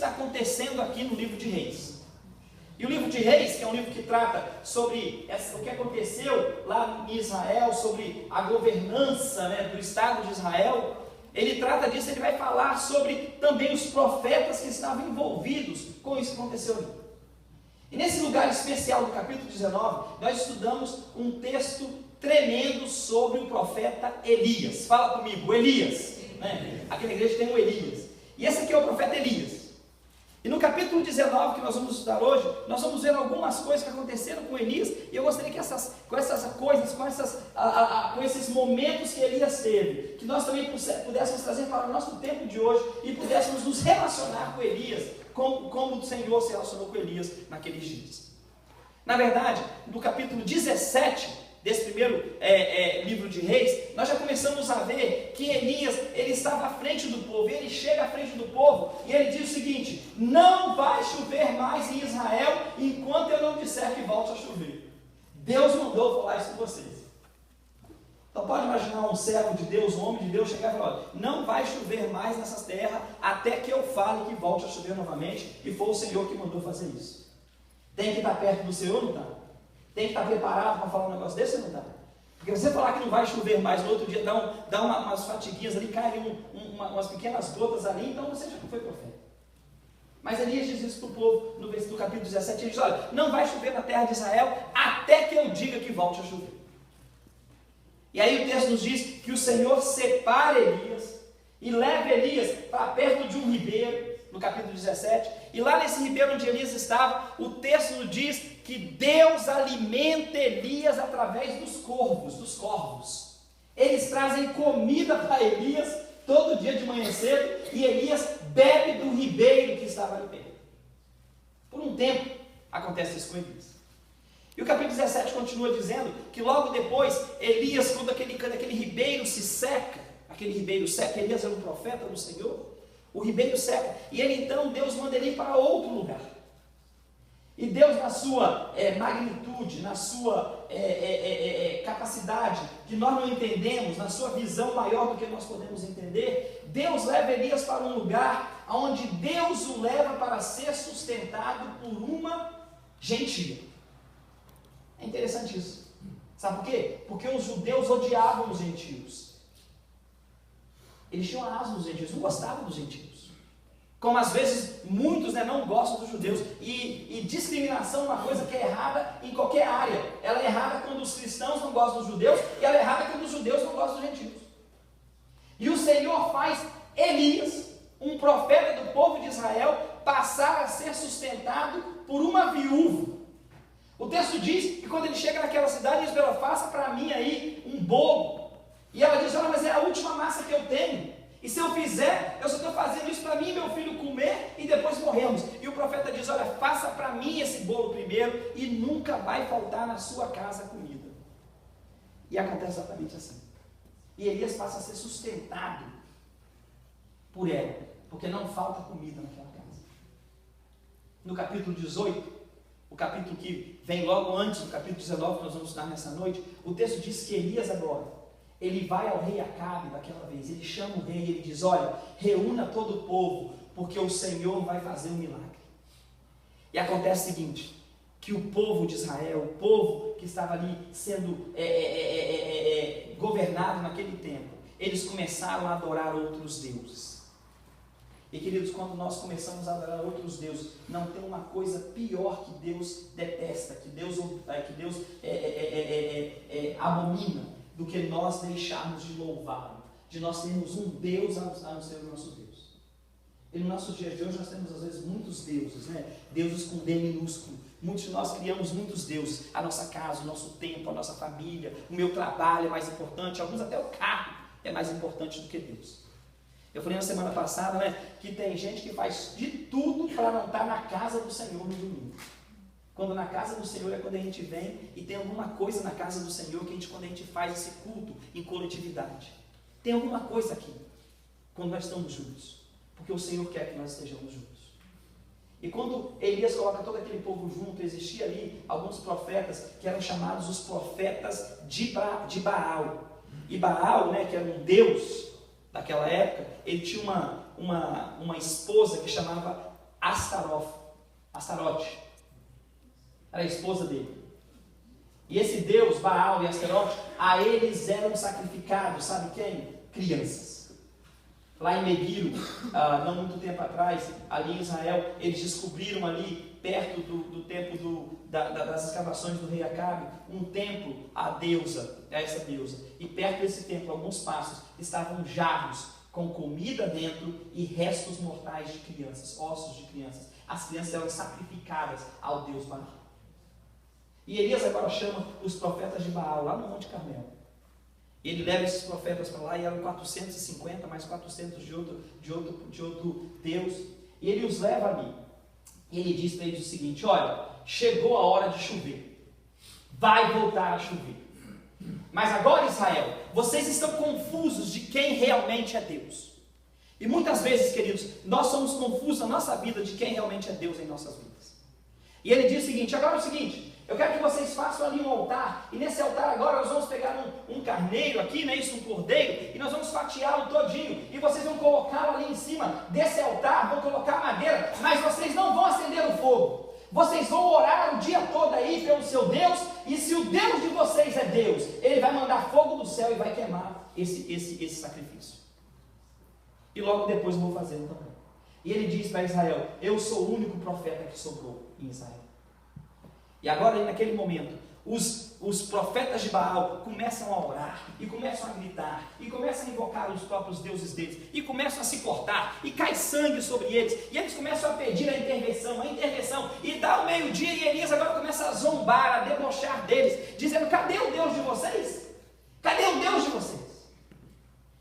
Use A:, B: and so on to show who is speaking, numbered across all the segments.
A: está acontecendo aqui no livro de Reis. E o livro de Reis, que é um livro que trata sobre o que aconteceu lá em Israel, sobre a governança, né, do Estado de Israel, ele trata disso, ele vai falar sobre também os profetas que estavam envolvidos com isso que aconteceu ali. E nesse lugar especial do capítulo 19, nós estudamos um texto tremendo sobre o profeta Elias. Fala comigo, Elias. Né? Aqui na igreja tem um Elias. E esse aqui é o profeta Elias. E no capítulo 19 que nós vamos estudar hoje, nós vamos ver algumas coisas que aconteceram com Elias. E eu gostaria que com esses momentos que Elias teve, que nós também pudéssemos trazer para o nosso tempo de hoje e pudéssemos nos relacionar com Elias, como o Senhor se relacionou com Elias naqueles dias. Na verdade, no capítulo 17 desse primeiro livro de Reis, nós já começamos a ver que Elias, ele estava à frente do povo, ele chega à frente do povo e ele diz o seguinte: não vai chover mais em Israel enquanto eu não disser que volte a chover. Deus mandou eu falar isso com vocês. Então pode imaginar um servo de Deus, um homem de Deus, chegar e falar: olha, não vai chover mais nessas terras até que eu fale que volte a chover novamente, e foi o Senhor que mandou fazer isso. Tem que estar perto do Senhor, não está? Tem que estar preparado para falar um negócio desse ou não está? Porque você falar que não vai chover mais, no outro dia dá umas fatiguinhas ali, caem umas pequenas gotas ali, então você já não foi profeta. Mas Elias diz isso para o povo no capítulo 17, ele diz: olha, não vai chover na terra de Israel até que eu diga que volte a chover. E aí o texto nos diz que o Senhor separa Elias e leva Elias para perto de um ribeiro, no capítulo 17, e lá nesse ribeiro onde Elias estava, o texto nos diz que Deus alimenta Elias através dos corvos. Eles trazem comida para Elias todo dia de manhã cedo, e Elias bebe do ribeiro que estava ali perto. Por um tempo acontece isso com Elias. E o capítulo 17 continua dizendo que logo depois, Elias, quando aquele ribeiro se seca, Elias era um profeta do Senhor, o ribeiro seca, e ele então, Deus manda ele ir para outro lugar. E Deus, na sua magnitude, na sua capacidade, que nós não entendemos, na sua visão maior do que nós podemos entender, Deus leva Elias para um lugar onde Deus o leva para ser sustentado por uma gentia. É interessante isso. Sabe por quê? Porque os judeus odiavam os gentios. Eles tinham asco dos gentios, não gostavam dos gentios. Como às vezes muitos não gostam dos judeus. E discriminação é uma coisa que é errada em qualquer área. Ela é errada quando os cristãos não gostam dos judeus, e ela é errada quando os judeus não gostam dos gentios. E o Senhor faz Elias, um profeta do povo de Israel, passar a ser sustentado por uma viúva. O texto diz que quando ele chega naquela cidade, ele diz: faça para mim aí um bolo. E ela diz: olha, mas é a última massa que eu tenho. E se eu fizer, eu só estou fazendo isso para mim e meu filho comer e depois morremos. E o profeta diz: olha, faça para mim esse bolo primeiro e nunca vai faltar na sua casa comida. E acontece exatamente assim. E Elias passa a ser sustentado por ela, porque não falta comida naquela casa. No capítulo 18, o capítulo que vem logo antes do capítulo 19, que nós vamos estudar nessa noite, o texto diz que Elias agora, ele vai ao rei Acabe daquela vez, ele chama o rei e ele diz: olha, reúna todo o povo, porque o Senhor vai fazer um milagre. E acontece o seguinte, que o povo de Israel, o povo que estava ali sendo governado naquele tempo, eles começaram a adorar outros deuses. E queridos, quando nós começamos a adorar outros deuses, não tem uma coisa pior que Deus detesta, que Deus abomina, do que nós deixarmos de louvá-lo, de nós termos um Deus a não ser o nosso Deus. E no nosso dia de hoje nós temos às vezes muitos deuses, deuses com D minúsculo. Muitos de nós criamos muitos deuses, a nossa casa, o nosso tempo, a nossa família, o meu trabalho é mais importante, alguns até o carro é mais importante do que Deus. Eu falei na semana passada, que tem gente que faz de tudo para não estar na casa do Senhor no domingo. Quando na casa do Senhor é quando a gente vem e tem alguma coisa na casa do Senhor quando a gente faz esse culto em coletividade. Tem alguma coisa aqui, quando nós estamos juntos, porque o Senhor quer que nós estejamos juntos. E quando Elias coloca todo aquele povo junto, existia ali alguns profetas que eram chamados os profetas de Baal. E Baal, que era um deus daquela época, ele tinha uma esposa que chamava Astarote. Era a esposa dele. E esse deus, Baal e Astarote, a eles eram sacrificados, sabe quem? Crianças. Lá em Megilo, não muito tempo atrás, ali em Israel, eles descobriram ali, perto do tempo das escavações do rei Acabe, um templo à deusa, a essa deusa. E perto desse templo, alguns passos, estavam jarros com comida dentro e restos mortais de crianças, ossos de crianças. As crianças eram sacrificadas ao deus Baal. E Elias agora chama os profetas de Baal, lá no Monte Carmelo. Ele leva esses profetas para lá, e eram 450, mais 400 de outro Deus. E ele os leva ali. E ele diz para eles o seguinte: olha, chegou a hora de chover. Vai voltar a chover. Mas agora, Israel, vocês estão confusos de quem realmente é Deus. E muitas vezes, queridos, nós somos confusos na nossa vida de quem realmente é Deus em nossas vidas. E ele diz o seguinte: agora é o seguinte, eu quero que vocês façam ali um altar, e nesse altar agora nós vamos pegar um carneiro aqui, né, isso, um cordeiro, e nós vamos fatiá-lo todinho, e vocês vão colocá-lo ali em cima desse altar, vão colocar madeira, mas vocês não vão acender o fogo. Vocês vão orar o dia todo aí pelo seu Deus, e se o Deus de vocês é Deus, Ele vai mandar fogo do céu e vai queimar esse sacrifício. E logo depois eu vou fazê-lo também. E ele diz para Israel: eu sou o único profeta que sobrou em Israel. E agora, naquele momento, os profetas de Baal começam a orar, e começam a gritar, e começam a invocar os próprios deuses deles, e começam a se cortar, e cai sangue sobre eles, e eles começam a pedir a intervenção, e dá o meio-dia, e Elias agora começa a zombar, a debochar deles, dizendo: cadê o Deus de vocês? Cadê o Deus de vocês?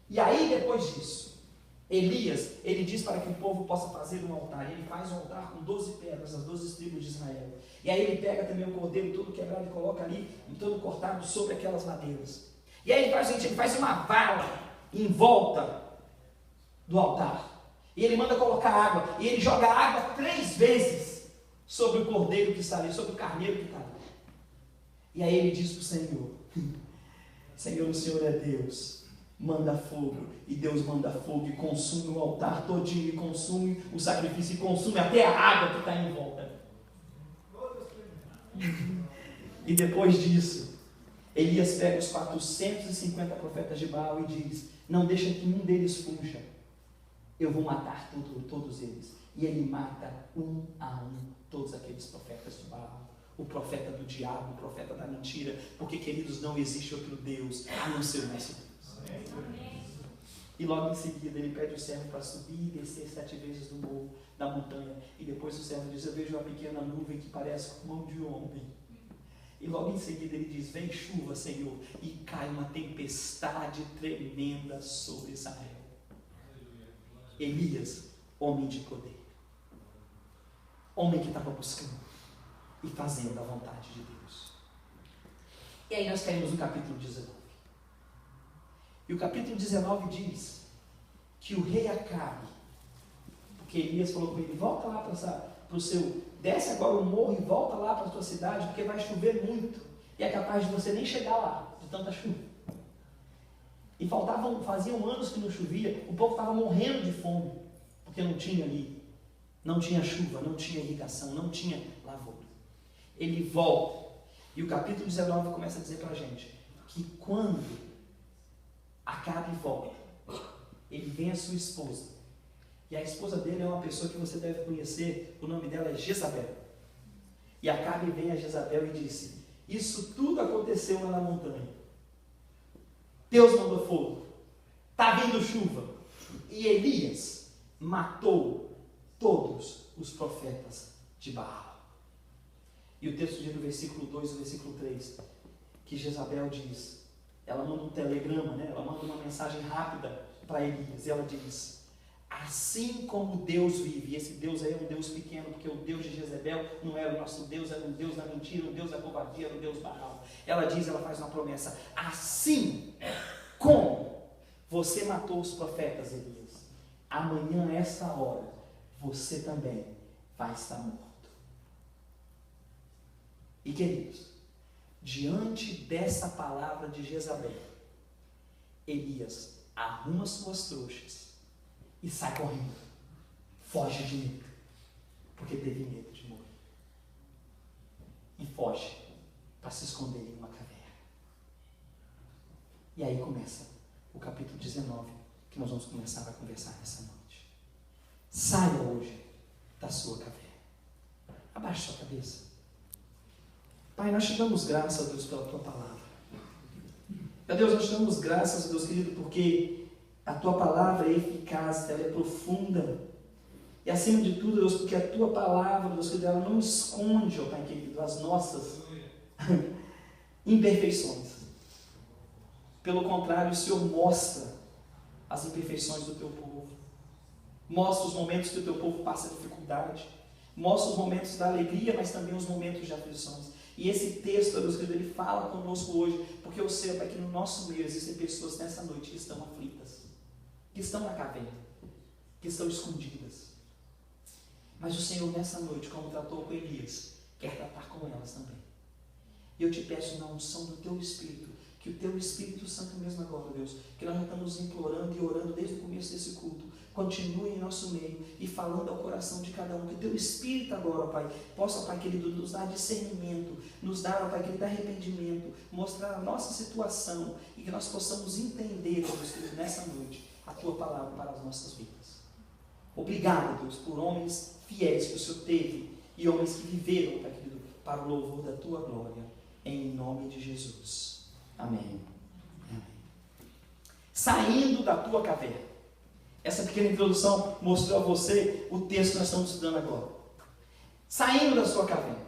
A: E aí, depois disso, Elias, ele diz para que o povo possa fazer um altar. Ele faz um altar com 12 pedras, as 12 tribos de Israel. E aí ele pega também o cordeiro todo quebrado e coloca ali, todo cortado sobre aquelas madeiras. E aí ele faz uma vala em volta do altar. E ele manda colocar água. E ele joga água 3 vezes sobre o cordeiro que está ali, sobre o carneiro que está ali. E aí ele diz para o Senhor: Senhor, o Senhor é Deus. Manda fogo. E Deus manda fogo e consome o altar todinho, e consome o sacrifício, e consome até a água que está em volta. E depois disso, Elias pega os 450 profetas de Baal e diz: não deixa que um deles fuja, eu vou matar todos eles. E ele mata um a um todos aqueles profetas de Baal. O profeta do diabo, o profeta da mentira, porque, queridos, não existe outro Deus a não ser o nosso Deus. E logo em seguida ele pede o servo para subir e descer 7 vezes do morro da montanha. E depois o servo diz: eu vejo uma pequena nuvem que parece com mão de homem. E logo em seguida ele diz: vem chuva, Senhor. E cai uma tempestade tremenda sobre Israel. Elias, homem de poder, homem que estava buscando e fazendo a vontade de Deus. E aí nós caímos no capítulo 19. E o capítulo 19 diz que o rei Acabe, porque Elias falou com ele: volta lá para o seu, desce agora o morro e volta lá para a tua cidade, porque vai chover muito, e é capaz de você nem chegar lá, de tanta chuva. E faziam anos que não chovia, o povo estava morrendo de fome, porque não tinha chuva, não tinha irrigação, não tinha lavoura. Ele volta, e o capítulo 19 começa a dizer para a gente que quando Acabe volta, ele vem a sua esposa, e a esposa dele é uma pessoa que você deve conhecer, o nome dela é Jezabel. E Acabe vem a Jezabel e disse: isso tudo aconteceu lá na montanha, Deus mandou fogo, está vindo chuva, e Elias matou todos os profetas de Baal. E o texto diz no versículo 2 e no versículo 3, que Jezabel diz, ela manda um telegrama, né? Ela manda uma mensagem rápida para Elias, e ela diz: assim como Deus vive, e esse Deus aí é um Deus pequeno, porque o Deus de Jezabel não era o nosso Deus, era um Deus da mentira, um Deus da covardia, era um Deus Baal. Ela faz uma promessa: assim como você matou os profetas, Elias, amanhã, a essa hora, você também vai estar morto. E, queridos, diante dessa palavra de Jezabel, Elias arruma suas trouxas e sai correndo, foge de medo. porque teve medo de morrer. E foge para se esconder em uma caverna. E aí começa o capítulo 19, que nós vamos começar a conversar nessa noite. Saia hoje da sua caverna. Abaixe sua cabeça. Pai, nós te damos graças, Deus, pela tua palavra. Meu Deus, nós te damos graças, Deus querido, porque a tua palavra é eficaz, ela é profunda. E acima de tudo, Deus, porque a tua palavra, Deus querido, ela não esconde, ó Pai querido, as nossas imperfeições. Pelo contrário, o Senhor mostra as imperfeições do teu povo. Mostra os momentos que o teu povo passa dificuldade. Mostra os momentos da alegria, mas também os momentos de aflições. E esse texto, Deus querido, ele fala conosco hoje, porque eu sei, Pai, que no nosso meio existem pessoas nessa noite que estão aflitas, que estão na caverna, que estão escondidas. Mas o Senhor, nessa noite, como tratou com Elias, quer tratar com elas também. E eu te peço, na unção do teu Espírito, que o teu Espírito Santo mesmo agora, Deus, que nós já estamos implorando e orando desde o começo desse culto, continue em nosso meio e falando ao coração de cada um, que o teu Espírito agora, Pai, possa, Pai querido, nos dar discernimento, nos dar, Pai querido, arrependimento, mostrar a nossa situação e que nós possamos entender, Deus querido, nessa noite, a tua palavra para as nossas vidas. Obrigado, Deus, por homens fiéis que o Senhor teve e homens que viveram, Pai querido, para o louvor da tua glória, em nome de Jesus. Amém. Amém. Saindo da tua caverna. Essa pequena introdução mostrou a você o texto que nós estamos estudando agora. Saindo da sua caverna.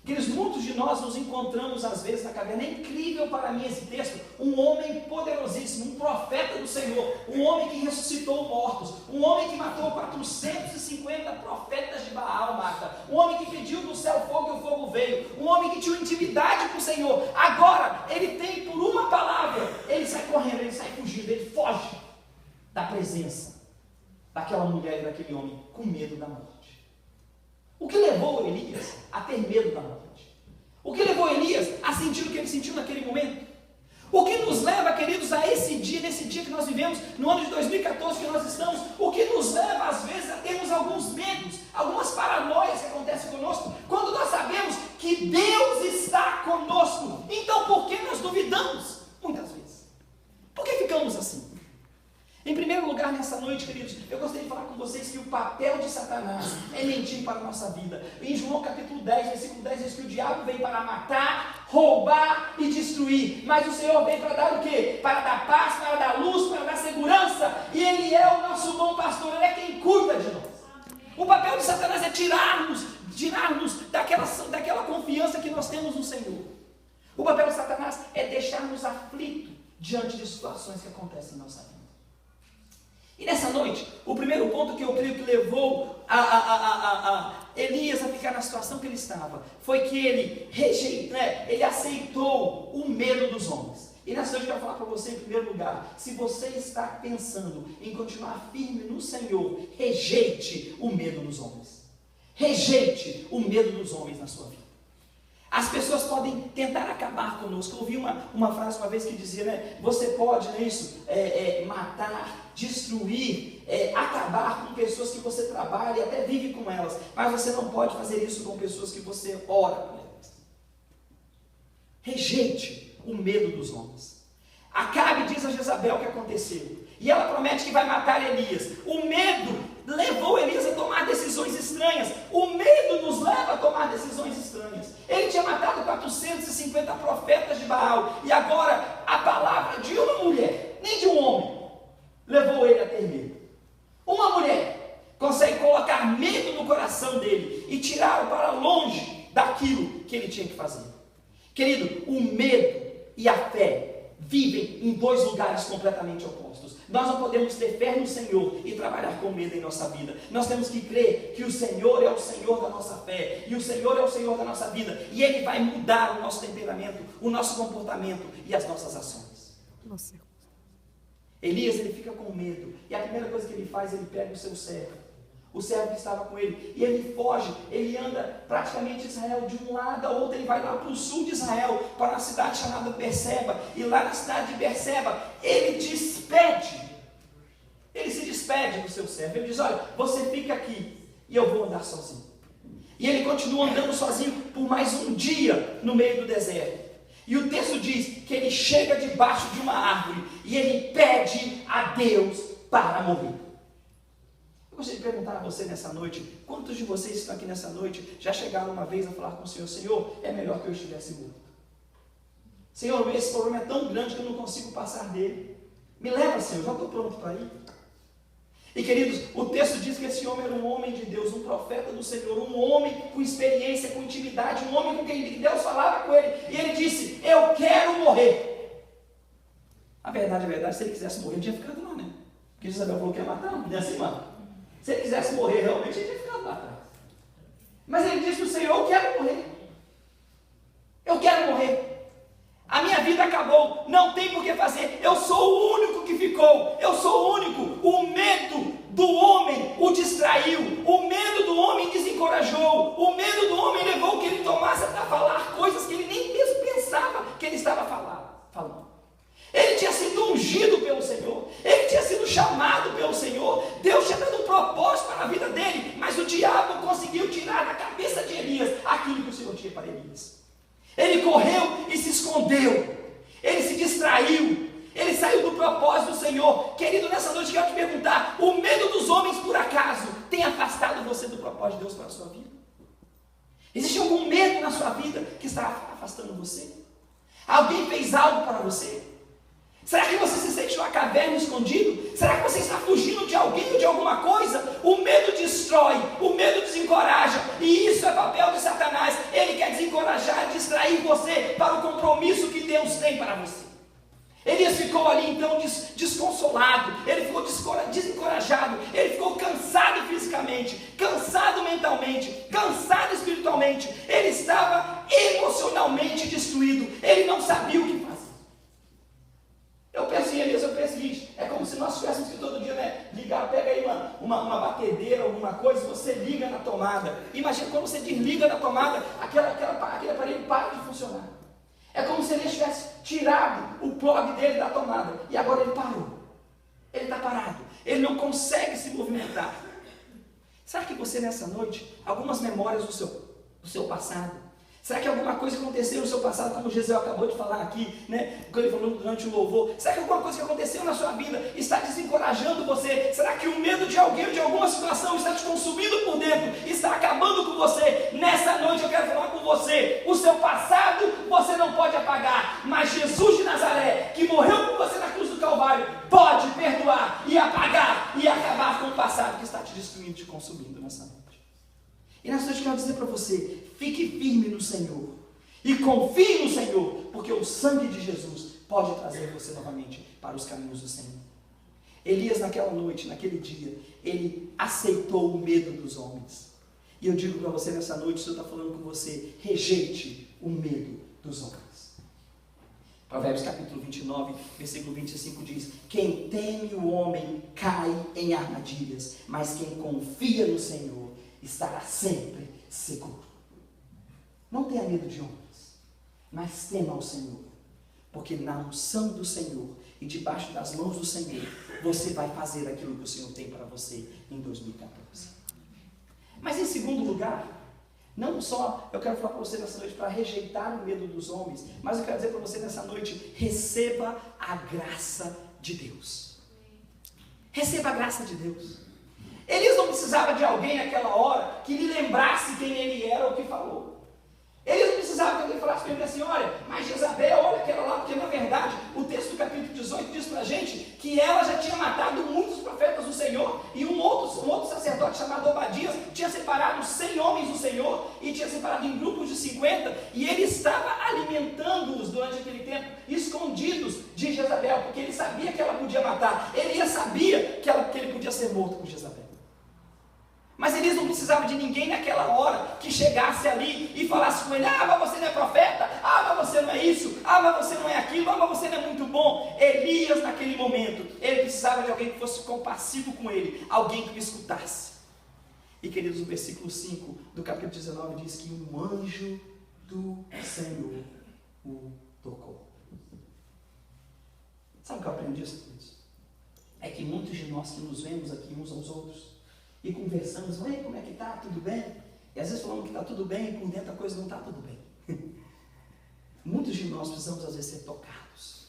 A: Queridos, muitos de nós nos encontramos às vezes na caverna. É incrível para mim esse texto. Um homem poderosíssimo, um profeta do Senhor, um homem que ressuscitou mortos, um homem que matou 450 profetas de Baal, Marta, um homem que pediu do céu fogo e o fogo veio, um homem que tinha intimidade com o Senhor. Agora, ele tem por uma palavra, ele sai correndo, ele sai fugindo, ele foge da presença daquela mulher e daquele homem com medo da morte. O que levou Elias a ter medo da morte? O que levou Elias a sentir o que ele sentiu naquele momento? O que nos leva, queridos, a esse dia, nesse dia que nós vivemos, no ano de 2014 que nós estamos, o que nos leva às vezes a termos alguns medos, algumas paranoias que acontecem conosco, quando nós sabemos que Deus está conosco. Então por que nós duvidamos? Muitas vezes. Por que ficamos assim? Em primeiro lugar, nessa noite, queridos, eu gostaria de falar com vocês que o papel de Satanás é mentir para a nossa vida. Em João capítulo 10, versículo 10, diz que o diabo veio para matar, roubar e destruir. Mas o Senhor veio para dar o quê? Para dar paz, para dar luz, para dar segurança. E Ele é o nosso bom pastor, Ele é quem cuida de nós. O papel de Satanás é tirarmos daquela confiança que nós temos no Senhor. O papel de Satanás é deixar-nos aflitos diante de situações que acontecem em nossa vida. E nessa noite, o primeiro ponto que eu creio que levou Elias a ficar na situação que ele estava, foi que ele aceitou o medo dos homens. E nessa noite eu quero falar para você, em primeiro lugar, se você está pensando em continuar firme no Senhor, rejeite o medo dos homens. Rejeite o medo dos homens na sua vida. As pessoas podem tentar acabar conosco. Eu ouvi uma frase uma vez que dizia, né? Você pode, né, matar, destruir, acabar com pessoas que você trabalha e até vive com elas, mas você não pode fazer isso com pessoas que você ora com elas. Rejeite o medo dos homens. Acabe diz a Jezabel o que aconteceu, e ela promete que vai matar Elias. O medo levou Elias a tomar decisões estranhas. O medo nos leva a tomar decisões estranhas. Ele tinha matado 450 profetas de Baal, e agora a palavra de uma mulher, nem de um homem, levou ele a ter medo. Uma mulher consegue colocar medo no coração dele e tirá-lo para longe daquilo que ele tinha que fazer. Querido, o medo e a fé vivem em dois lugares completamente opostos. Nós não podemos ter fé no Senhor e trabalhar com medo em nossa vida. Nós temos que crer que o Senhor é o Senhor da nossa fé, e o Senhor é o Senhor da nossa vida, e Ele vai mudar o nosso temperamento, o nosso comportamento e as nossas ações.
B: Nossa.
A: Elias, ele fica com medo, e a primeira coisa que ele faz, ele pega o seu servo, o servo que estava com ele, e ele foge. Ele anda praticamente Israel de um lado a outro. Ele vai lá para o sul de Israel, para uma cidade chamada Berseba, e lá na cidade de Berseba, ele se despede do seu servo. Ele diz, olha, você fica aqui, e eu vou andar sozinho. E ele continua andando sozinho por mais um dia no meio do deserto. E o texto diz que ele chega debaixo de uma árvore e ele pede a Deus para morrer. Eu gostaria de perguntar a você nessa noite, quantos de vocês que estão aqui nessa noite já chegaram uma vez a falar com o Senhor: Senhor, é melhor que eu estivesse morto. Senhor, esse problema é tão grande que eu não consigo passar dele. Me leva, Senhor, já estou pronto para ir. E queridos, o texto diz que esse homem era um homem de Deus, um profeta do Senhor, um homem com experiência, com intimidade, um homem com quem Deus falava com ele. E ele disse: eu quero morrer. A verdade, se ele quisesse morrer, ele tinha ficado lá, né? Porque Jezabel falou que ia matar, não é assim, mano? Se ele quisesse morrer realmente, ele tinha ficado lá atrás. Mas ele disse para o Senhor: eu quero morrer. Eu quero morrer. A minha vida acabou, não tem por que fazer, eu sou o único que ficou, eu sou o único. O medo do homem o distraiu, o medo do homem desencorajou, o medo do homem levou que ele tomasse para falar coisas que ele nem mesmo pensava que ele estava falando. Ele tinha sido ungido pelo Senhor, ele tinha sido chamado pelo Senhor, Deus tinha dado um propósito para a vida dele, mas o diabo conseguiu tirar da cabeça de Elias aquilo que o Senhor tinha para Elias. Ele correu e se escondeu, ele se distraiu, ele saiu do propósito do Senhor. Querido, nessa noite eu quero te perguntar: o medo dos homens por acaso tem afastado você do propósito de Deus para a sua vida? Existe algum medo na sua vida que está afastando você? Alguém fez algo para você? Será que você se sente numa caverna escondido? Será que você está fugindo de alguém ou de alguma coisa? O medo destrói, o medo desencoraja, e isso é papel de Satanás. Ele quer desencorajar, distrair você para o compromisso que Deus tem para você. Elias ficou ali então desconsolado, ele ficou desencorajado, ele ficou cansado fisicamente, cansado mentalmente, cansado espiritualmente, ele estava emocionalmente destruído, ele não sabia o que fazer. Eu penso em Elias, eu penso o seguinte: é como se nós tivéssemos que todo dia, né, ligar, pega aí uma batedeira, alguma coisa, você liga na tomada. Imagina quando você desliga da tomada, aquele aparelho para de funcionar. É como se ele tivesse tirado o plug dele da tomada, e agora ele parou. Ele está parado, ele não consegue se movimentar. Será que você nessa noite, algumas memórias do seu passado, será que alguma coisa aconteceu no seu passado, como o Gisele acabou de falar aqui, né? Quando ele falou durante o louvor? Será que alguma coisa que aconteceu na sua vida está desencorajando você? Será que o medo de alguém ou de alguma situação está te consumindo por dentro, está acabando com você? Nessa noite eu quero falar com você: o seu passado você não pode apagar, mas Jesus de Nazaré, que morreu por você na cruz do Calvário, pode perdoar e apagar e acabar com o passado que está te destruindo, te consumindo nessa noite. E nessa noite eu quero dizer para você: fique firme no Senhor e confie no Senhor, porque o sangue de Jesus pode trazer você novamente para os caminhos do Senhor. Elias, naquela noite, naquele dia, ele aceitou o medo dos homens. E eu digo para você nessa noite, o Senhor está falando com você: rejeite o medo dos homens. Provérbios capítulo 29, versículo 25 diz: quem teme o homem cai em armadilhas, mas quem confia no Senhor estará sempre seguro. Não tenha medo de homens, mas tema ao Senhor, porque na unção do Senhor e debaixo das mãos do Senhor, você vai fazer aquilo que o Senhor tem para você em 2014. Mas em segundo lugar, não só eu quero falar para você nessa noite para rejeitar o medo dos homens, mas eu quero dizer para você nessa noite: receba a graça de Deus. Receba a graça de Deus. Elias não precisava de alguém naquela hora que lhe lembrasse quem ele era ou o que falou. Elias não precisava que alguém falasse para ele assim: olha, mas Jezabel, olha aquela lá, porque na verdade o texto do capítulo 18 diz para a gente que ela já tinha matado muitos profetas do Senhor, e um outro sacerdote chamado Obadias tinha separado 100 homens do Senhor e tinha separado em grupos de 50, e ele estava alimentando-os durante aquele tempo, escondidos de Jezabel, porque ele sabia que ela podia matar. Elias sabia que ele podia ser morto por Jezabel. Mas Elias não precisava de ninguém naquela hora que chegasse ali e falasse com ele: ah, mas você não é profeta, ah, mas você não é isso, ah, mas você não é aquilo, ah, mas você não é muito bom. Elias, naquele momento, ele precisava de alguém que fosse compassivo com ele, alguém que o escutasse. E queridos, o versículo 5 do capítulo 19 diz que um anjo do Senhor o tocou. Sabe o que eu aprendi disso, queridos? É que muitos de nós que nos vemos aqui uns aos outros e conversamos: ei, como é que tá? Tudo bem? E às vezes falamos que está tudo bem e por dentro a coisa não está tudo bem. Muitos de nós precisamos às vezes ser tocados.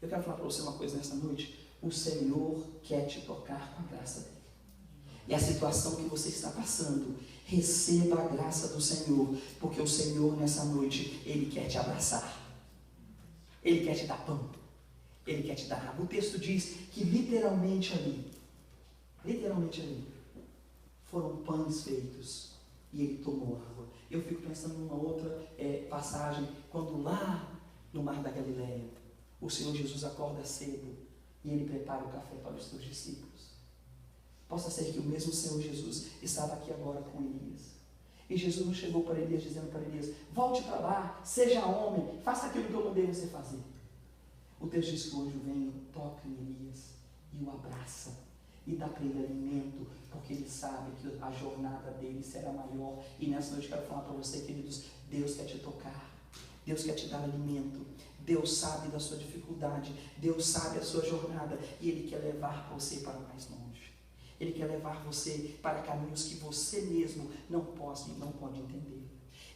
A: Eu quero falar para você uma coisa nessa noite. O Senhor quer te tocar com a graça dele. E a situação que você está passando, receba a graça do Senhor, porque o Senhor nessa noite, Ele quer te abraçar. Ele quer te dar pão. Ele quer te dar água. O texto diz que literalmente ali, foram pães feitos e Ele tomou água. Eu fico pensando numa outra passagem, quando lá no Mar da Galileia, o Senhor Jesus acorda cedo e Ele prepara o café para os seus discípulos. Possa ser que o mesmo Senhor Jesus estava aqui agora com Elias. E Jesus não chegou para Elias dizendo para Elias, volte para lá, seja homem, faça aquilo que eu mandei você fazer. O texto diz que o anjo vem, toca em Elias e o abraça e dá para ele alimento, porque ele sabe que a jornada dele será maior. E nessa noite eu quero falar para você, queridos, Deus quer te tocar, Deus quer te dar alimento, Deus sabe da sua dificuldade, Deus sabe a sua jornada e Ele quer levar você para mais longe. Ele quer levar você para caminhos que você mesmo não pode entender.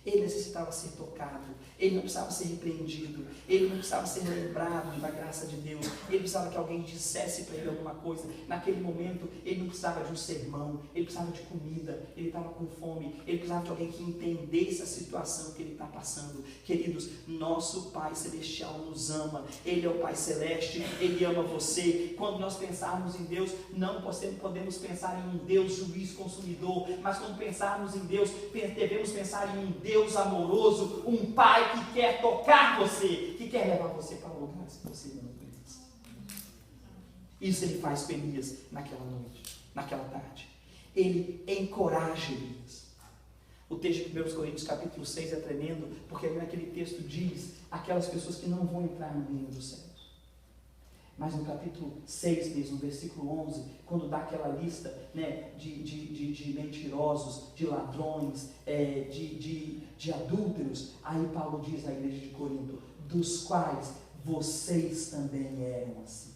A: Ele necessitava ser tocado, ele não precisava ser repreendido, ele não precisava ser lembrado da graça de Deus, ele precisava que alguém dissesse para ele alguma coisa. Naquele momento, ele não precisava de um sermão, ele precisava de comida, ele estava com fome, ele precisava de alguém que entendesse a situação que ele está passando. Queridos, nosso Pai Celestial nos ama, Ele é o Pai Celeste, Ele ama você. Quando nós pensarmos em Deus, não podemos pensar em um Deus juiz consumidor, mas quando pensarmos em Deus, devemos pensar em um Deus amoroso, um Pai que quer tocar você, que quer levar você para lugares que você não conhece. Isso Ele faz com Elias naquela noite, naquela tarde. Ele encoraja Elias. O texto de 1 Coríntios capítulo 6 é tremendo, porque naquele texto diz aquelas pessoas que não vão entrar no reino dos céus. Mas no capítulo 6 mesmo, no versículo 11, quando dá aquela lista, né, de mentirosos, de ladrões, de adúlteros, aí Paulo diz à igreja de Corinto, dos quais vocês também eram assim.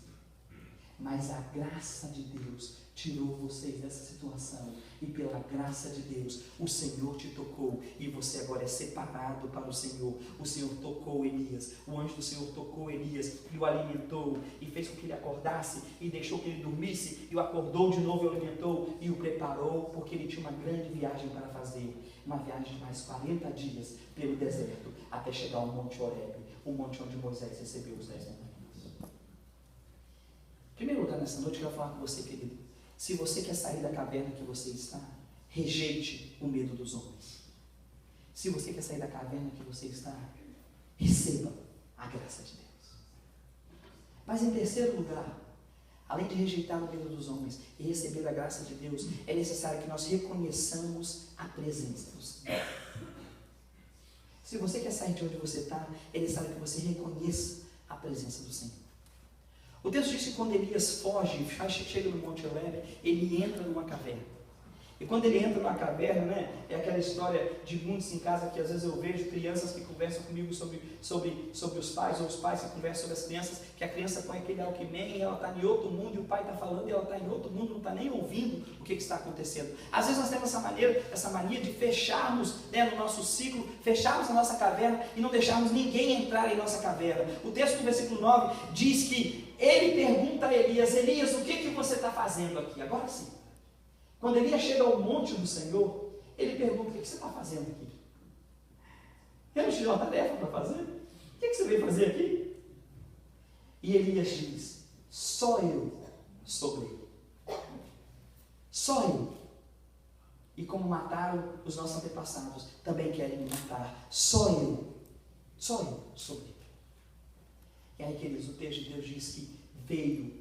A: Mas a graça de Deus tirou vocês dessa situação, e pela graça de Deus, o Senhor te tocou, e você agora é separado para o Senhor. O Senhor tocou Elias, o anjo do Senhor tocou Elias, e o alimentou, e fez com que ele acordasse, e deixou que ele dormisse, e o acordou de novo, e o alimentou, e o preparou, porque ele tinha uma grande viagem para fazer, uma viagem de mais 40 dias, pelo deserto, até chegar ao Monte Horebe, o monte onde Moisés recebeu os 10 mandamentos. Em primeiro lugar, nessa noite, eu quero falar com você, querido. Se você quer sair da caverna que você está, rejeite o medo dos homens. Se você quer sair da caverna que você está, receba a graça de Deus. Mas em terceiro lugar, além de rejeitar o medo dos homens e receber a graça de Deus, é necessário que nós reconheçamos a presença do Senhor. Se você quer sair de onde você está, é necessário que você reconheça a presença do Senhor. O texto diz que quando Elias foge, chega no Monte Horebe, ele entra numa caverna. E quando ele entra numa caverna, né, é aquela história de muitos em casa que às vezes eu vejo crianças que conversam comigo sobre os pais, ou os pais que conversam sobre as crianças, que a criança põe aquele Walkman e ela está em outro mundo, e o pai está falando e ela está em outro mundo, não está nem ouvindo o que está acontecendo. Às vezes nós temos essa mania de fecharmos, né, no nosso ciclo, fecharmos a nossa caverna e não deixarmos ninguém entrar em nossa caverna. O texto do versículo 9 diz que ele pergunta a Elias, Elias, o que você está fazendo aqui? Agora sim. Quando Elias chega ao monte do Senhor, ele pergunta, o que você está fazendo aqui? Eu não te dei uma tarefa para fazer? O que você veio fazer aqui? E Elias diz, só eu sobrei. Só eu. E como mataram os nossos antepassados, também querem me matar. Só eu sobrei. E aí, queridos, o texto de Deus diz que veio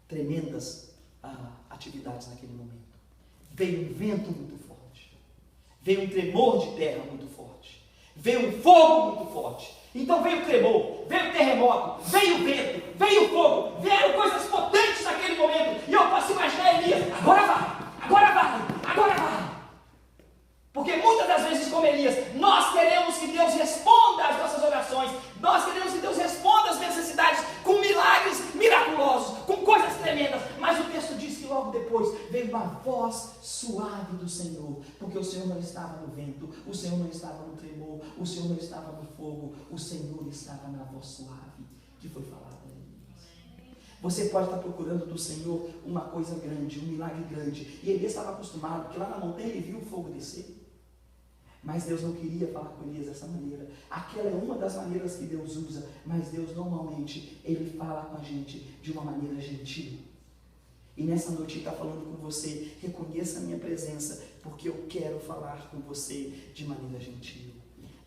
A: tremendas atividades naquele momento. Veio um vento muito forte. Veio um tremor de terra muito forte. Veio um fogo muito forte. Então veio o tremor, veio o terremoto, veio o vento, veio o fogo. Vieram coisas potentes naquele momento. E eu posso imaginar Elias, agora vai. Porque muitas das vezes, como Elias, nós queremos que Deus responda às nossas orações, nós queremos que Deus responda às necessidades com milagres miraculosos, com coisas tremendas, mas o texto diz que logo depois veio uma voz voz suave do Senhor, porque o Senhor não estava no vento, o Senhor não estava no tremor, o Senhor não estava no fogo, o Senhor estava na voz suave que foi falada a Elias. Você pode estar procurando do Senhor uma coisa grande, um milagre grande, e Elias estava acostumado, porque lá na montanha ele viu o fogo descer. Mas Deus não queria falar com Elias dessa maneira. Aquela é uma das maneiras que Deus usa, mas Deus normalmente, Ele fala com a gente de uma maneira gentil. E nessa noite Ele está falando com você, reconheça a minha presença, porque eu quero falar com você de maneira gentil.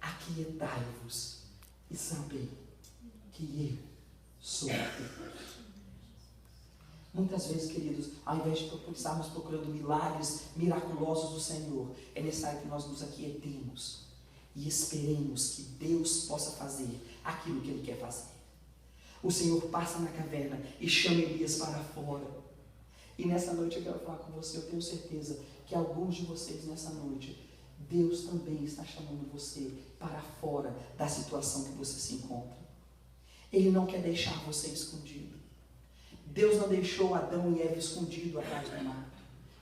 A: Aquietai-vos e sabei que eu sou Deus. Muitas vezes, queridos, ao invés de estarmos procurando milagres miraculosos do Senhor, é necessário que nós nos aquietemos e esperemos que Deus possa fazer aquilo que Ele quer fazer. O Senhor passa na caverna e chama Elias para fora. E nessa noite eu quero falar com você, eu tenho certeza que alguns de vocês nessa noite, Deus também está chamando você para fora da situação que você se encontra. Ele não quer deixar você escondido. Deus não deixou Adão e Eva escondidos atrás do mato.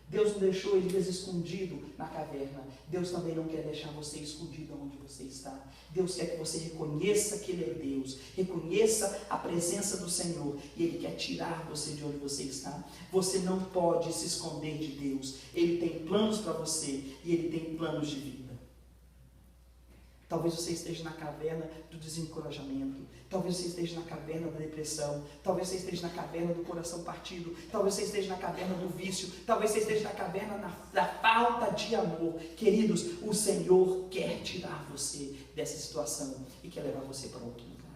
A: Deus não deixou Elias escondido na caverna. Deus também não quer deixar você escondido onde você está. Deus quer que você reconheça que Ele é Deus, reconheça a presença do Senhor, e Ele quer tirar você de onde você está. Você não pode se esconder de Deus. Ele tem planos para você e Ele tem planos de vida. Talvez você esteja na caverna do desencorajamento. Talvez você esteja na caverna da depressão. Talvez você esteja na caverna do coração partido. Talvez você esteja na caverna do vício. Talvez você esteja na caverna da falta de amor. Queridos, o Senhor quer tirar você dessa situação e quer levar você para outro lugar.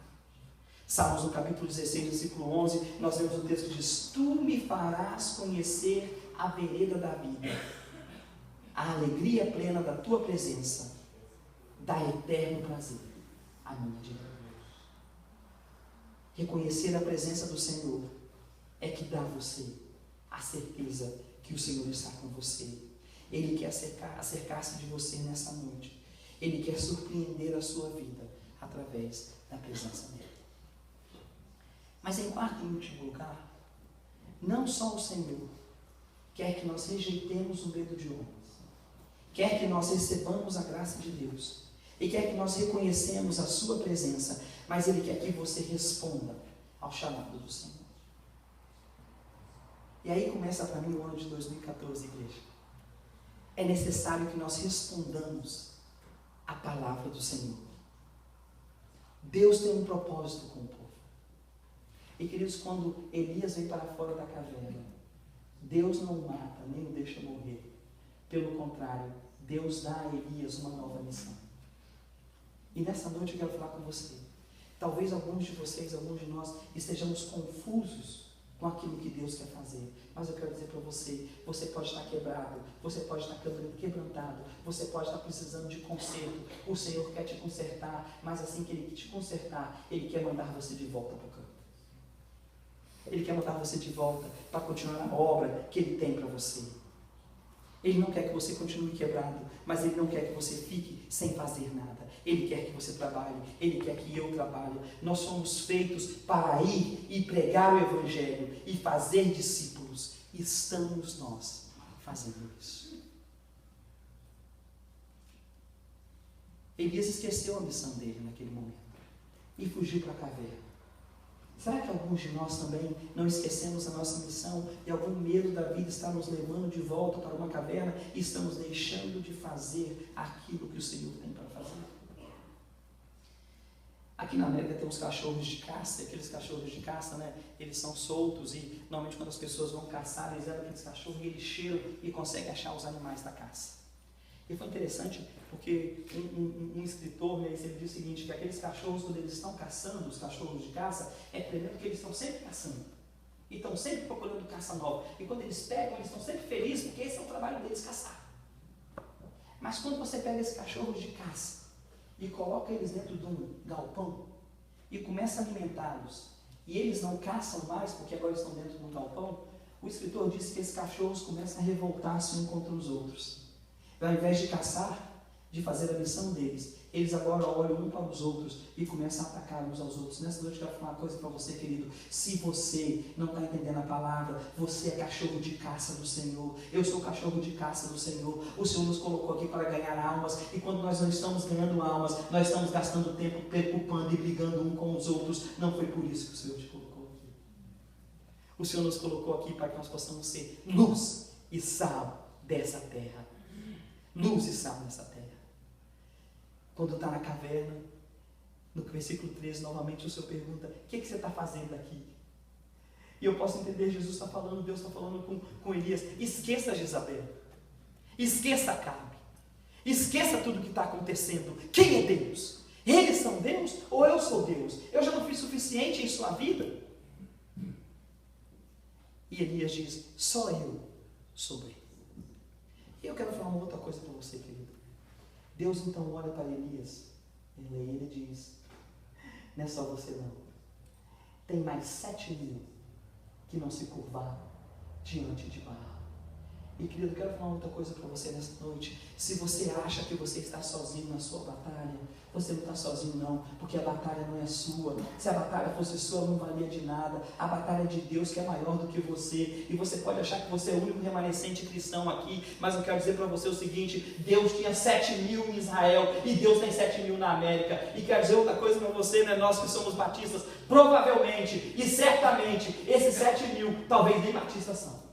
A: Salmos no capítulo 16, versículo 11, nós vemos o texto que diz: Tu me farás conhecer a vereda da vida, a alegria plena da Tua presença, dá eterno prazer à minha direita. Reconhecer a presença do Senhor é que dá a você a certeza que o Senhor está com você. Ele quer acercar-se de você nessa noite. Ele quer surpreender a sua vida através da presença dele. Mas em quarto e último lugar, não só o Senhor quer que nós rejeitemos o medo de homens, quer que nós recebamos a graça de Deus, e quer que nós reconhecemos a sua presença, mas Ele quer que você responda ao chamado do Senhor. E aí começa para mim o ano de 2014, igreja. É necessário que nós respondamos à palavra do Senhor. Deus tem um propósito com o povo. E queridos, quando Elias vem para fora da caverna, Deus não o mata, nem o deixa morrer. Pelo contrário, Deus dá a Elias uma nova missão. E nessa noite eu quero falar com você. Talvez alguns de vocês, alguns de nós, estejamos confusos com aquilo que Deus quer fazer. Mas eu quero dizer para você, você pode estar quebrado, você pode estar quebrantado, você pode estar precisando de conserto. O Senhor quer te consertar, mas assim que Ele te consertar, Ele quer mandar você de volta para o campo. Ele quer mandar você de volta para continuar na obra que Ele tem para você. Ele não quer que você continue quebrado, mas Ele não quer que você fique sem fazer nada. Ele quer que você trabalhe, Ele quer que eu trabalhe. Nós somos feitos para ir e pregar o Evangelho e fazer discípulos. E estamos nós fazendo isso. Elias esqueceu a missão dele naquele momento e fugiu para a caverna. Será que alguns de nós também não esquecemos a nossa missão e algum medo da vida está nos levando de volta para uma caverna e estamos deixando de fazer aquilo que o Senhor tem para fazer? Aqui na América tem uns cachorros de caça, aqueles cachorros de caça, né? Eles são soltos e normalmente quando as pessoas vão caçar, eles levam aqueles cachorros e eles cheiram e conseguem achar os animais da caça. E foi interessante porque um escritor, né, ele diz o seguinte, que aqueles cachorros, quando eles estão caçando, os cachorros de caça, é tremendo que eles estão sempre caçando. E estão sempre procurando caça nova. E quando eles pegam, eles estão sempre felizes, porque esse é o trabalho deles, caçar. Mas quando você pega esses cachorros de caça e coloca eles dentro de um galpão e começa a alimentá-los, e eles não caçam mais, porque agora estão dentro de um galpão, o escritor diz que esses cachorros começam a revoltar-se uns contra os outros. Ao invés de caçar, de fazer a missão deles, eles agora olham um para os outros e começam a atacar uns aos outros. Nessa noite eu quero falar uma coisa para você, querido. Se você não está entendendo a palavra, você é cachorro de caça do Senhor. Eu sou cachorro de caça do Senhor. O Senhor nos colocou aqui para ganhar almas, e quando nós não estamos ganhando almas, nós estamos gastando tempo preocupando e brigando um com os outros. Não foi por isso que o Senhor te colocou aqui. O Senhor nos colocou aqui para que nós possamos ser luz e sal dessa terra. Luz e sal nessa terra. Quando está na caverna, no versículo 13, novamente o Senhor pergunta: o que você está fazendo aqui? E eu posso entender, Jesus está falando, Deus está falando com Elias: esqueça Jezabel, esqueça Acabe, esqueça tudo que está acontecendo. Quem é Deus? Eles são Deus ou eu sou Deus? Eu já não fiz suficiente em sua vida? E Elias diz: só eu sou Deus. E eu quero falar uma outra coisa para você, querido. Deus então olha para Elias, e ele diz: não é só você não, tem mais 7.000 que não se curvaram diante de Baal. E querido, eu quero falar outra coisa para você nessa noite. Se você acha que você está sozinho na sua batalha, você não está sozinho não, porque a batalha não é sua. Se a batalha fosse sua, não valia de nada. A batalha é de Deus, que é maior do que você. E você pode achar que você é o único remanescente cristão aqui, mas eu quero dizer para você o seguinte: Deus tinha 7.000 em Israel, e Deus tem 7.000 na América. E quero dizer outra coisa para você, né? Nós que somos batistas, provavelmente e certamente, esses 7.000 talvez nem batistas são.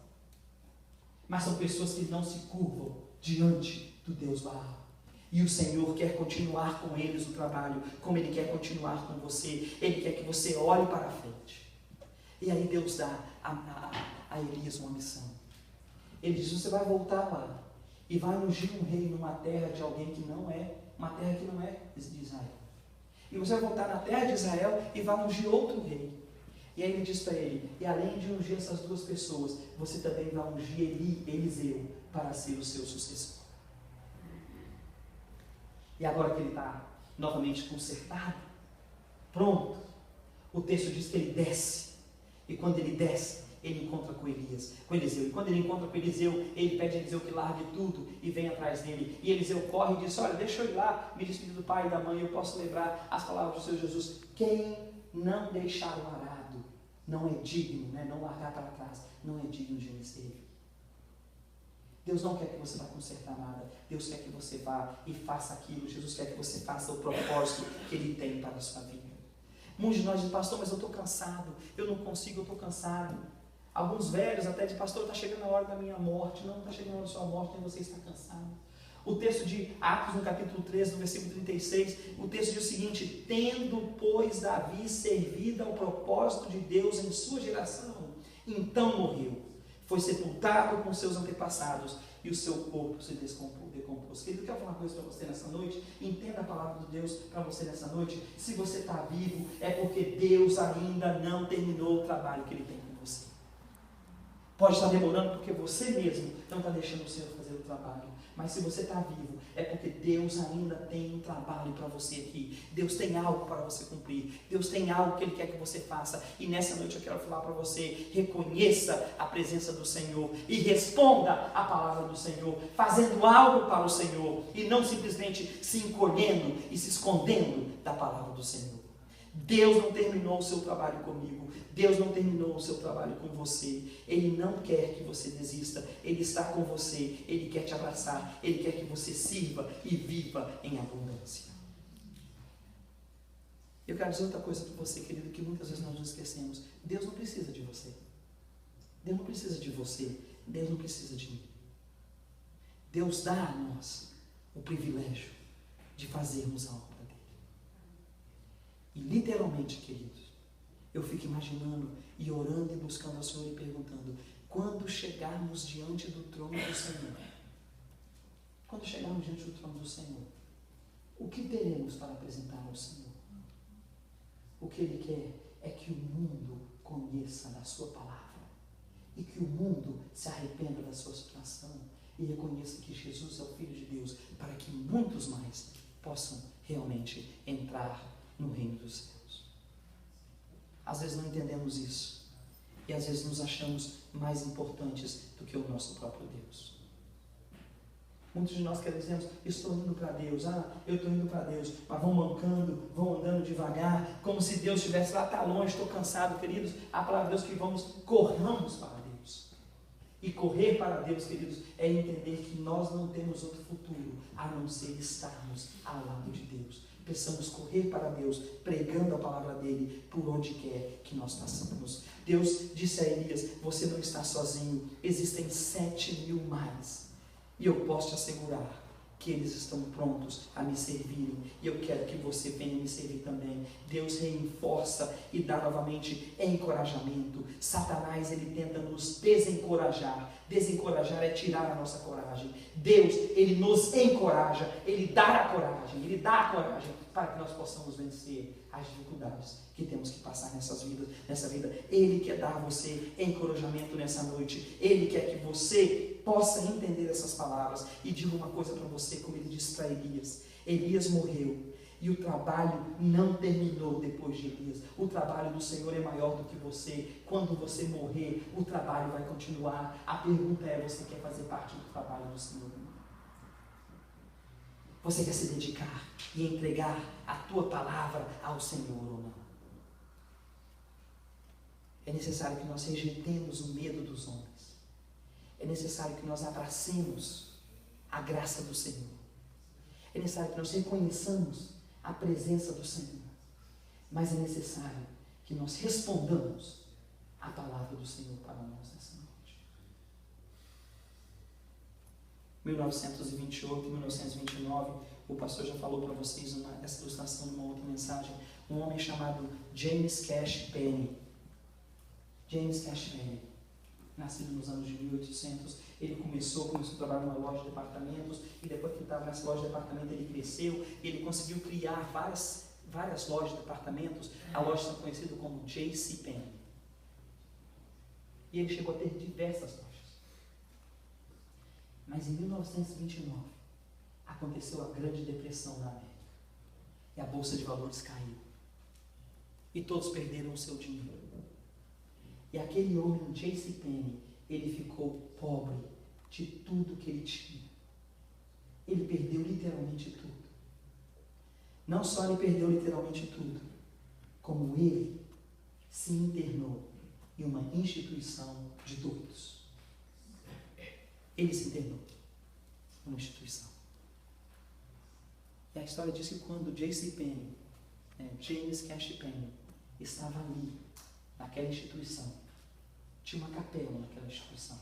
A: Mas são pessoas que não se curvam diante do Deus Baal. E o Senhor quer continuar com eles o trabalho, como Ele quer continuar com você. Ele quer que você olhe para a frente. E aí Deus dá a Elias uma missão. Ele diz: você vai voltar lá e vai ungir um rei numa terra de alguém que não é, uma terra que não é de Israel. E você vai voltar na terra de Israel e vai ungir outro rei. E aí ele diz para ele: e além de ungir essas duas pessoas, você também vai ungir Eliseu para ser o seu sucessor. E agora que ele está novamente consertado, pronto, o texto diz que ele desce. E quando ele desce, ele encontra com Eliseu. E quando ele encontra com Eliseu, ele pede a Eliseu que largue tudo e venha atrás dele. E Eliseu corre e diz: olha, deixa eu ir lá, me despedir do pai e da mãe, eu posso lembrar as palavras do Senhor Jesus: quem não deixar o arado não é digno, né? Não largar para trás, não é digno de me servir. Deus não quer que você vá consertar nada. Deus quer que você vá e faça aquilo. Jesus quer que você faça o propósito que Ele tem para a sua vida. Muitos de nós dizem: pastor, mas eu estou cansado, eu não consigo, eu estou cansado. Alguns velhos até dizem: pastor, está chegando a hora da minha morte. Não está chegando a hora da sua morte, nem você está cansado. O texto de Atos, no capítulo 13, no versículo 36, o texto diz o seguinte: tendo, pois, Davi servido ao propósito de Deus em sua geração, então morreu, foi sepultado com seus antepassados, e o seu corpo se decompôs. Querido, eu quero falar uma coisa para você nessa noite. Entenda a palavra de Deus para você nessa noite. Se você está vivo, é porque Deus ainda não terminou o trabalho que Ele tem com você. Pode estar demorando porque você mesmo não está deixando o Senhor fazer o trabalho. Mas se você está vivo, é porque Deus ainda tem um trabalho para você aqui. Deus tem algo para você cumprir. Deus tem algo que Ele quer que você faça. E nessa noite eu quero falar para você: reconheça a presença do Senhor e responda a palavra do Senhor, fazendo algo para o Senhor e não simplesmente se encolhendo e se escondendo da palavra do Senhor. Deus não terminou o seu trabalho comigo. Deus não terminou o seu trabalho com você. Ele não quer que você desista. Ele está com você. Ele quer te abraçar. Ele quer que você sirva e viva em abundância. Eu quero dizer outra coisa para você, querido, que muitas vezes nós nos esquecemos. Deus não precisa de você. Deus não precisa de você. Deus não precisa de mim. Deus dá a nós o privilégio de fazermos a obra dele. E literalmente, queridos, eu fico imaginando e orando e buscando ao Senhor e perguntando: quando chegarmos diante do trono do Senhor, quando chegarmos diante do trono do Senhor, o que teremos para apresentar ao Senhor? O que Ele quer é que o mundo conheça da sua palavra e que o mundo se arrependa da sua situação e reconheça que Jesus é o Filho de Deus, para que muitos mais possam realmente entrar no reino dos céus. Às vezes não entendemos isso. E às vezes nos achamos mais importantes do que o nosso próprio Deus. Muitos de nós que dizemos, estou indo para Deus, eu estou indo para Deus, mas vão mancando, vão andando devagar, como se Deus estivesse lá, está longe, estou cansado, queridos. A palavra de Deus que corramos para Deus. E correr para Deus, queridos, é entender que nós não temos outro futuro, a não ser estarmos ao lado de Deus. Precisamos correr para Deus, pregando a palavra dele, por onde quer que nós passamos. Deus disse a Elias, você não está sozinho, existem 7.000 mais. E eu posso te assegurar que eles estão prontos a me servirem. E eu quero que você venha me servir também. Deus reforça e dá novamente encorajamento. Satanás, ele tenta nos desencorajar. Desencorajar é tirar a nossa coragem. Deus, ele nos encoraja. Ele dá a coragem. Ele dá a coragem para que nós possamos vencer as dificuldades que temos que passar nessa vida. Ele quer dar a você encorajamento nessa noite. Ele quer que você possa entender essas palavras. E digo uma coisa para você, como ele disse para Elias. Elias morreu. E o trabalho não terminou depois de Elias. O trabalho do Senhor é maior do que você. Quando você morrer, o trabalho vai continuar. A pergunta é, você quer fazer parte do trabalho do Senhor? Você quer se dedicar e entregar a tua palavra ao Senhor ou não? É necessário que nós rejeitemos o medo dos homens. É necessário que nós abracemos a graça do Senhor. É necessário que nós reconheçamos a presença do Senhor. Mas é necessário que nós respondamos a palavra do Senhor para nós nessa noite. 1928 e 1929, o pastor já falou para vocês essa ilustração numa outra mensagem. Um homem chamado James Cash Penney. James Cash Penney, nascido nos anos de 1800, ele começou a trabalhar numa loja de departamentos, e depois que ele estava nessa loja de departamento, ele cresceu, e ele conseguiu criar várias lojas de departamentos. A loja é conhecida como J.C. Penney. E ele chegou a ter diversas lojas. Mas em 1929, aconteceu a Grande Depressão na América. E a Bolsa de Valores caiu. E todos perderam o seu dinheiro. E aquele homem, J.C. Penney, ele ficou pobre de tudo que ele tinha. Ele perdeu literalmente tudo. Não só ele perdeu literalmente tudo, como ele se internou em uma instituição de doidos. Ele se internou em uma instituição. E a história diz que quando J.C. Penney, James Cash Penney, estava ali, naquela instituição, tinha uma capela naquela instituição.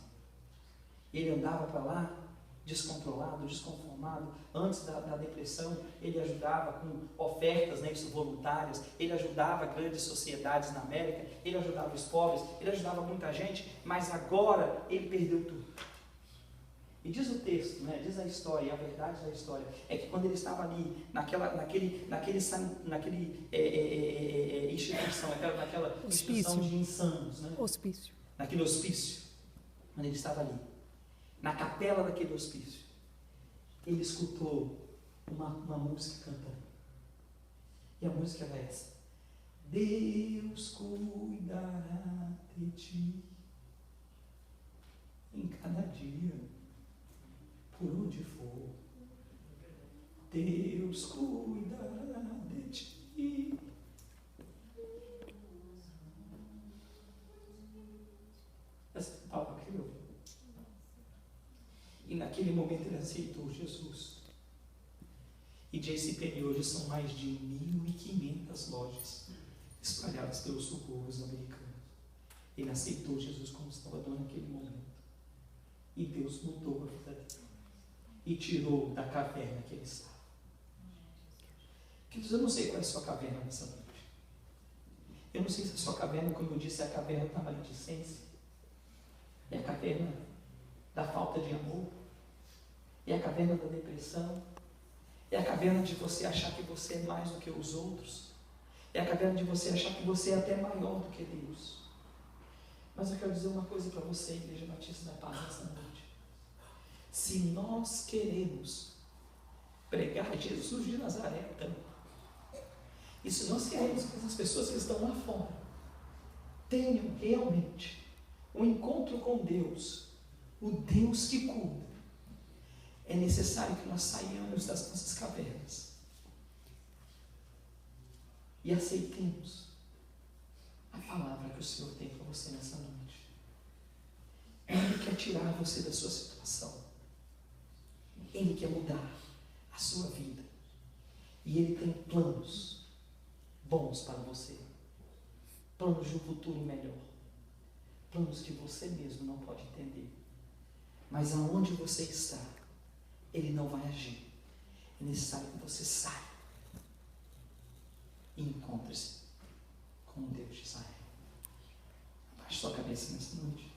A: Ele andava para lá, descontrolado, desconformado. Antes da depressão, ele ajudava com ofertas, voluntárias, ele ajudava grandes sociedades na América, ele ajudava os pobres, ele ajudava muita gente, mas agora ele perdeu tudo. E diz o texto, diz a história, a verdade da história, é que quando ele estava ali, naquela instituição, naquela instituição de insanos,
B: Hospício.
A: Naquele hospício, quando ele estava ali, na capela daquele hospício, ele escutou uma música cantando. E a música era essa: Deus cuidará de ti em cada dia, por onde for. Deus cuidará de ti. Essa palavra que eu ouvi. E naquele momento ele aceitou Jesus. E J.C. Penney hoje são mais de 1.500 lojas espalhadas pelos subúrbios americanos. Ele aceitou Jesus como Salvador naquele momento. E Deus mudou a vida dele. E tirou da caverna que ele estava. Queridos, eu não sei qual é a sua caverna nessa noite. Eu não sei se a sua caverna, como eu disse, é a caverna da maledicência. É a caverna da falta de amor. É a caverna da depressão. É a caverna de você achar que você é mais do que os outros. É a caverna de você achar que você é até maior do que Deus. Mas eu quero dizer uma coisa para você, Igreja Batista da Paz, nessa noite. Se nós queremos pregar Jesus de Nazaré, então, e se nós queremos que as pessoas que estão lá fora tenham realmente um encontro com Deus, o Deus que cura, é necessário que nós saiamos das nossas cavernas e aceitemos a palavra que o Senhor tem para você nessa noite. Ele quer tirar você da sua situação. Ele quer mudar a sua vida. E Ele tem planos bons para você. Planos de um futuro melhor. Planos que você mesmo não pode entender. Mas aonde você está, Ele não vai agir. É necessário que você saia e encontre-se com o Deus de Israel. Abaixe sua cabeça nessa noite.